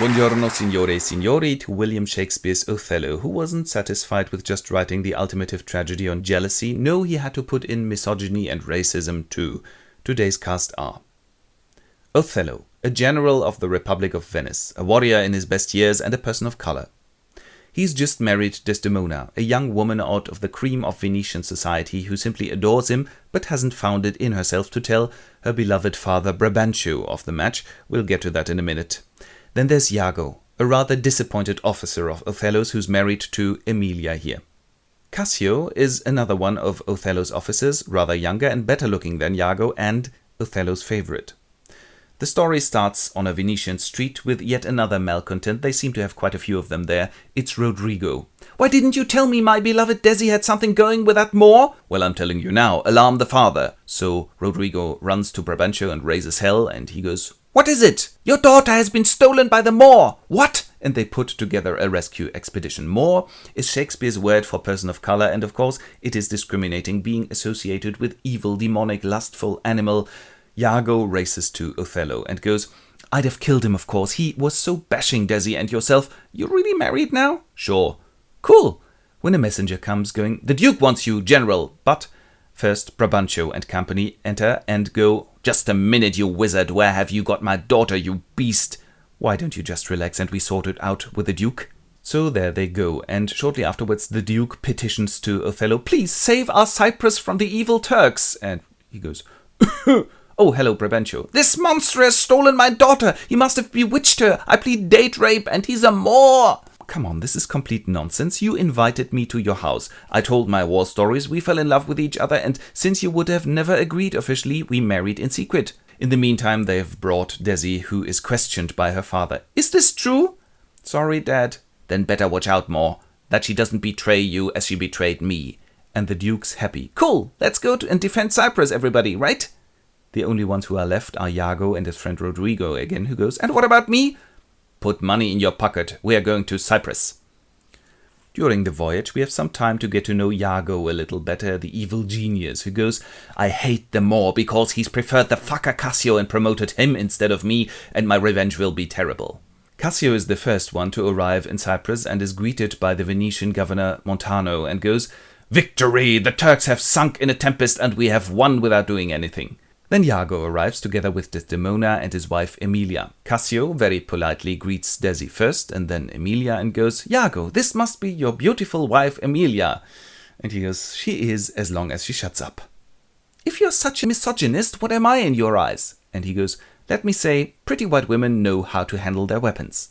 Buongiorno, signore e signori, to William Shakespeare's Othello, who wasn't satisfied with just writing the ultimate tragedy on jealousy. No, he had to put in misogyny and racism too. Today's cast are: Othello, a general of the Republic of Venice, a warrior in his best years and a person of color. He's just married Desdemona, a young woman out of the cream of Venetian society who simply adores him but hasn't found it in herself to tell her beloved father Brabantio of the match. We'll get to that in a minute. Then there's Iago, a rather disappointed officer of Othello's who's married to Emilia here. Cassio is another one of Othello's officers, rather younger and better looking than Iago, and Othello's favorite. The story starts on a Venetian street with yet another malcontent. They seem to have quite a few of them there. It's Rodrigo. "Why didn't you tell me my beloved Desi had something going with that Moor?" "Well, I'm telling you now. Alarm the father." So Rodrigo runs to Brabantio and raises hell, and he goes, "What is it?" "Your daughter has been stolen by the Moor." "What?" And they put together a rescue expedition. Moor is Shakespeare's word for person of color, and of course it is discriminating, being associated with evil, demonic, lustful animal. Iago races to Othello and goes, "I'd have killed him, of course. He was so bashing Desi and yourself. You're really married now?" "Sure." "Cool." When a messenger comes going, "The Duke wants you, General." But first Brabantio and company enter and go, "Just a minute, you wizard. Where have you got my daughter, you beast? Why don't you just relax and we sort it out with the Duke?" So there they go, and shortly afterwards the Duke petitions to Othello, "Please save our Cyprus from the evil Turks." And he goes, "Oh, hello, Brabantio. This monster has stolen my daughter. He must have bewitched her. I plead date rape and he's a Moor." Come on, this is complete nonsense. You invited me to your house. I told my war stories. We fell in love with each other, and since you would have never agreed officially, we married in secret. In the meantime, they have brought Desi, who is questioned by her father. "Is this true?" "Sorry, Dad." "Then better watch out more, that she doesn't betray you as she betrayed me." And the Duke's happy. "Cool, let's go and defend Cyprus, everybody, right?" The only ones who are left are Iago and his friend Rodrigo again, who goes, "And what about me?" "Put money in your pocket. We are going to Cyprus." During the voyage, we have some time to get to know Iago a little better, the evil genius, who goes, "I hate the Moor because he's preferred the fucker Cassio and promoted him instead of me, and my revenge will be terrible." Cassio is the first one to arrive in Cyprus and is greeted by the Venetian governor Montano and goes, "Victory! The Turks have sunk in a tempest and we have won without doing anything." Then Iago arrives together with Desdemona and his wife Emilia. Cassio very politely greets Desi first and then Emilia and goes, "Iago, this must be your beautiful wife Emilia." And he goes, "She is, as long as she shuts up." "If you're such a misogynist, what am I in your eyes?" And he goes, "Let me say, pretty white women know how to handle their weapons."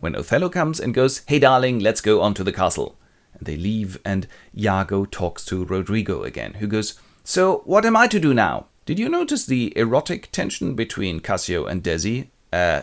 When Othello comes and goes, "Hey darling, let's go on to the castle." And they leave and Iago talks to Rodrigo again, who goes, "So what am I to do now?" "Did you notice the erotic tension between Cassio and Desi?"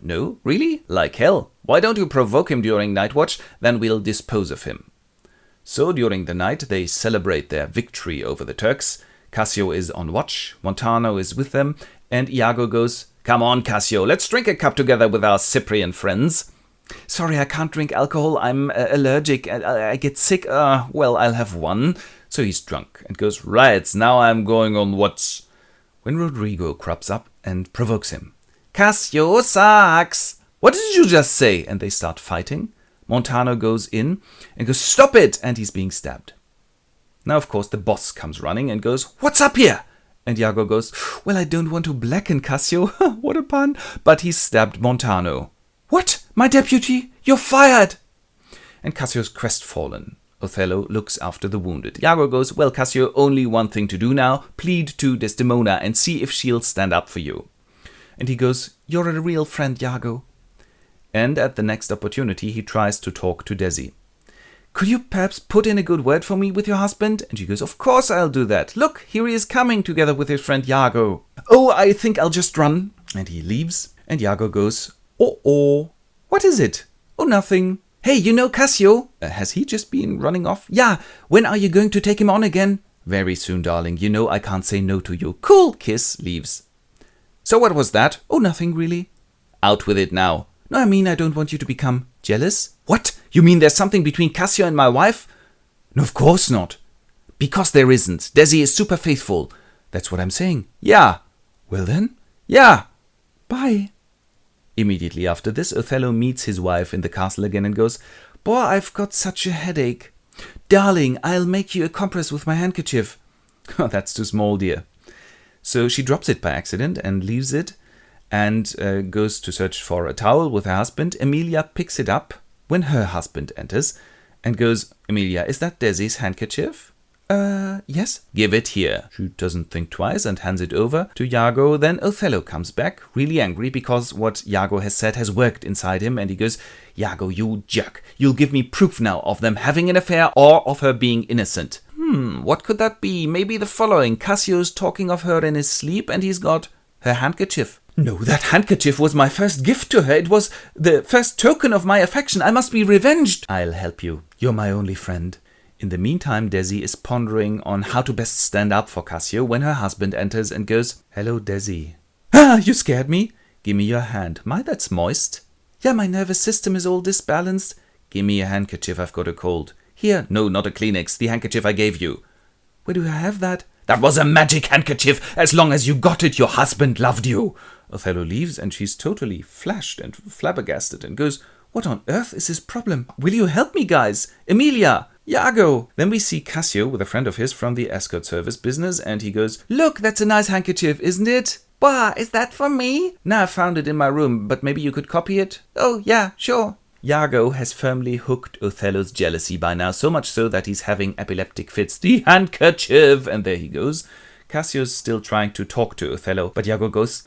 No, really? Like hell. Why don't you provoke him during night watch? Then we'll dispose of him." So during the night they celebrate their victory over the Turks. Cassio is on watch, Montano is with them, and Iago goes, "Come on, Cassio, let's drink a cup together with our Cyprian friends." "Sorry, I can't drink alcohol. I'm allergic. I get sick. Well, I'll have one." So he's drunk and goes, "Right, now I'm going on watch." When Rodrigo crops up and provokes him. "Cassio sucks!" "What did you just say?" And they start fighting. Montano goes in and goes, "Stop it!" And he's being stabbed. Now, of course, the boss comes running and goes, "What's up here?" And Iago goes, "Well, I don't want to blacken Cassio." What a pun. But he stabbed Montano. "What? My deputy? You're fired!" And Cassio's crestfallen. Othello looks after the wounded. Iago goes, "Well, Cassio, only one thing to do now. Plead to Desdemona and see if she'll stand up for you." And he goes, "You're a real friend, Iago." And at the next opportunity, he tries to talk to Desi. "Could you perhaps put in a good word for me with your husband?" And she goes, "Of course I'll do that. Look, here he is coming together with his friend Iago." "Oh, I think I'll just run." And he leaves. And Iago goes, "Oh. What is it?" "Oh, nothing." "Hey, you know Cassio?" Has he just been running off?" "Yeah. When are you going to take him on again?" "Very soon, darling. You know I can't say no to you." "Cool." Kiss. Leaves. "So what was that?" "Oh, nothing really." "Out with it now." "No, I mean I don't want you to become jealous." "What? You mean there's something between Cassio and my wife?" "No, of course not." "Because there isn't. Desi is super faithful." "That's what I'm saying." "Yeah." "Well then." "Yeah." "Bye." Immediately after this, Othello meets his wife in the castle again and goes, "Boy, I've got such a headache. Darling, I'll make you a compress with my handkerchief." "Oh, that's too small, dear." So she drops it by accident and leaves it and goes to search for a towel with her husband. Emilia picks it up when her husband enters and goes, "Emilia, is that Desi's handkerchief?" Yes." "Give it here." She doesn't think twice and hands it over to Iago. Then Othello comes back, really angry because what Iago has said has worked inside him, and he goes, "Iago, you jerk. You'll give me proof now of them having an affair or of her being innocent." What could that be? Maybe the following. Cassio's talking of her in his sleep and he's got her handkerchief. "No, that handkerchief was my first gift to her. It was the first token of my affection. I must be revenged." "I'll help you. You're my only friend." In the meantime, Desi is pondering on how to best stand up for Cassio when her husband enters and goes, "Hello, Desi." "Ah, you scared me." "Give me your hand." "My, that's moist." "Yeah, my nervous system is all disbalanced." "Give me a handkerchief, I've got a cold." "Here." "No, not a Kleenex, the handkerchief I gave you." "Where do I have that?" "That was a magic handkerchief. As long as you got it, your husband loved you." Othello leaves and she's totally flashed and flabbergasted and goes, "What on earth is his problem? Will you help me, guys? Emilia! Iago!" Then we see Cassio with a friend of his from the escort service business and he goes, "Look, that's a nice handkerchief, isn't it?" "Bah, is that for me?" "Nah, I found it in my room, but maybe you could copy it?" "Oh, yeah, sure." Iago has firmly hooked Othello's jealousy by now, so much so that he's having epileptic fits. "The handkerchief!" And there he goes. Cassio's still trying to talk to Othello, but Iago goes,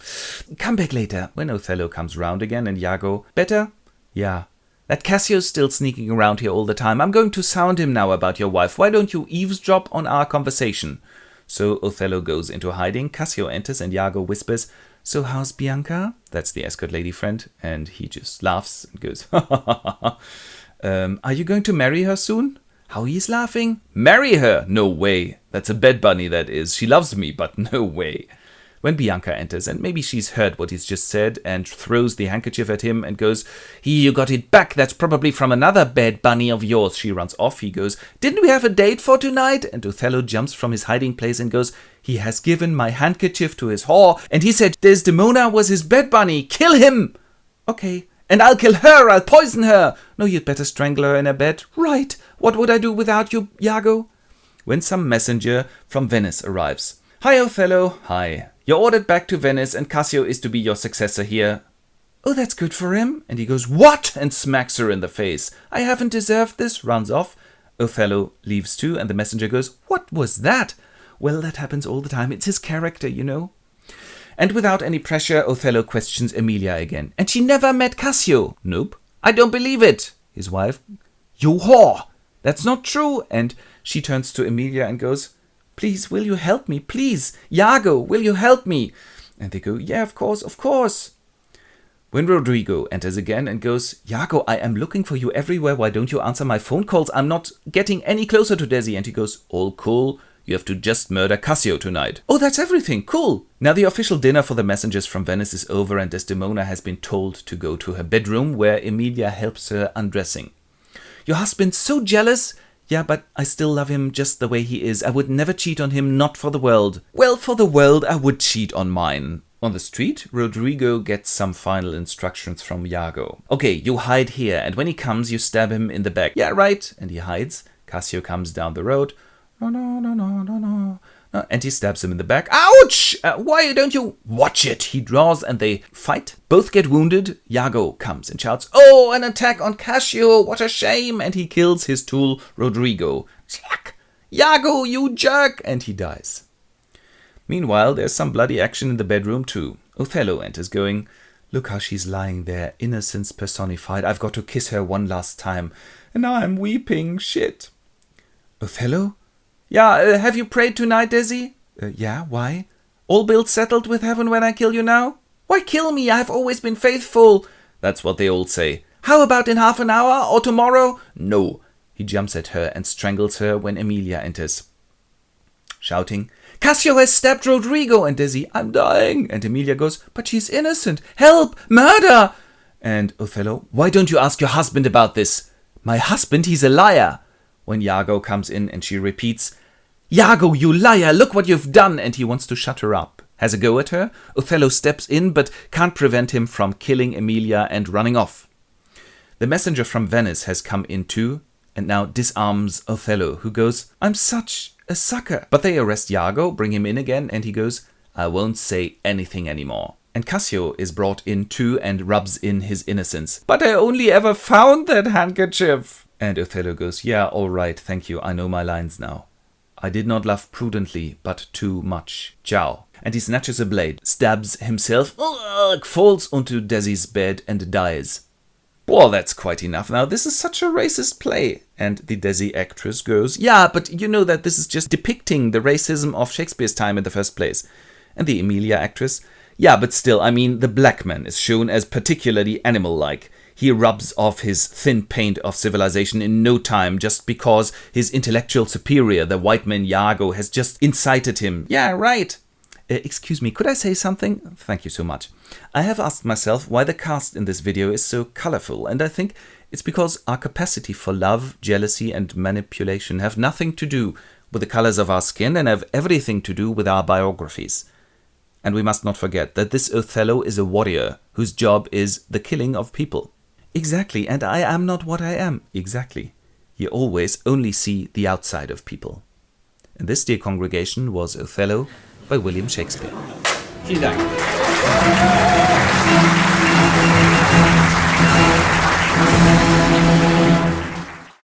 "Come back later." When Othello comes round again and Iago, "Better?" "Yeah." "That Cassio's still sneaking around here all the time. I'm going to sound him now about your wife. Why don't you eavesdrop on our conversation?" So Othello goes into hiding. Cassio enters and Iago whispers, "So how's Bianca?" That's the escort lady friend. And he just laughs and goes, "Ha ha ha ha. Are you going to marry her soon?" How he's laughing. "Marry her? No way. That's a bed bunny, that is. She loves me, but no way." When Bianca enters, and maybe she's heard what he's just said, and throws the handkerchief at him and goes, "Here, you got it back. That's probably from another bed bunny of yours." She runs off. He goes, "Didn't we have a date for tonight?" And Othello jumps from his hiding place and goes, "He has given my handkerchief to his whore, and he said Desdemona was his bed bunny. Kill him!" "Okay. And I'll kill her. I'll poison her." "No, you'd better strangle her in her bed." "Right. What would I do without you, Iago?" When some messenger from Venice arrives. "Hi, Othello." "Hi. You're ordered back to Venice and Cassio is to be your successor here." "Oh, that's good for him." And he goes, "What?" and smacks her in the face. "I haven't deserved this," runs off. Othello leaves too and the messenger goes, "What was that?" "Well, that happens all the time. It's his character, you know." And without any pressure, Othello questions Emilia again. "And she never met Cassio?" "Nope." "I don't believe it." His wife, "You whore! That's not true." And she turns to Emilia and goes, "Please, will you help me? Please, Iago, will you help me?" And they go, "Yeah, of course, of course." When Rodrigo enters again and goes, "Iago, I am looking for you everywhere. Why don't you answer my phone calls? I'm not getting any closer to Desi." And he goes, "All cool. You have to just murder Cassio tonight." "Oh, that's everything. Cool." Now the official dinner for the messengers from Venice is over and Desdemona has been told to go to her bedroom where Emilia helps her undressing. "Your husband's so jealous." "Yeah, but I still love him just the way he is. I would never cheat on him, not for the world." "Well, for the world, I would cheat on mine." On the street, Rodrigo gets some final instructions from Iago. "Okay, you hide here, and when he comes, you stab him in the back." "Yeah, right." And he hides. Cassio comes down the road. "No, no, no, no, no, no." And he stabs him in the back. "Ouch! Why don't you—" "Watch it!" He draws and they fight. Both get wounded. Iago comes and shouts, "Oh, an attack on Cassio! What a shame!" And he kills his tool, Rodrigo. Slack! "Iago, you jerk!" And he dies. Meanwhile, there's some bloody action in the bedroom too. Othello enters going, "Look how she's lying there, innocence personified. I've got to kiss her one last time. And now I'm weeping. Shit." "Othello?" "Yeah, have you prayed tonight, Desi?" "Yeah, why?" "All bills settled with heaven when I kill you now?" "Why kill me? I've always been faithful." "That's what they all say." "How about in half an hour or tomorrow?" "No." He jumps at her and strangles her when Emilia enters, shouting, "Cassio has stabbed Rodrigo." And Desi, "I'm dying." And Emilia goes, "But she's innocent. Help! Murder!" And Othello, "Why don't you ask your husband about this?" "My husband? He's a liar." When Iago comes in and she repeats, "Iago, you liar, look what you've done." And he wants to shut her up. has a go at her. Othello steps in but can't prevent him from killing Emilia and running off. The messenger from Venice has come in too and now disarms Othello, who goes, "I'm such a sucker." But they arrest Iago, bring him in again, and he goes, "I won't say anything anymore." And Cassio is brought in too and rubs in his innocence. "But I only ever found that handkerchief." And Othello goes, "Yeah, all right, thank you, I know my lines now. I did not love prudently, but too much. Ciao." And he snatches a blade, stabs himself, falls onto Desi's bed and dies. Well, that's quite enough now. This is such a racist play. And the Desi actress goes, "Yeah, but you know that this is just depicting the racism of Shakespeare's time in the first place." And the Emilia actress, "Yeah, but still, I mean, the black man is shown as particularly animal-like. He rubs off his thin paint of civilization in no time just because his intellectual superior, the white man Iago, has just incited him." Yeah, right. Excuse me, could I say something? Thank you so much. I have asked myself why the cast in this video is so colorful, and I think it's because our capacity for love, jealousy and manipulation have nothing to do with the colors of our skin and have everything to do with our biographies. And we must not forget that this Othello is a warrior whose job is the killing of people. Exactly, and I am not what I am. Exactly. You always only see the outside of people. And this, dear congregation, was Othello by William Shakespeare. Vielen Dank.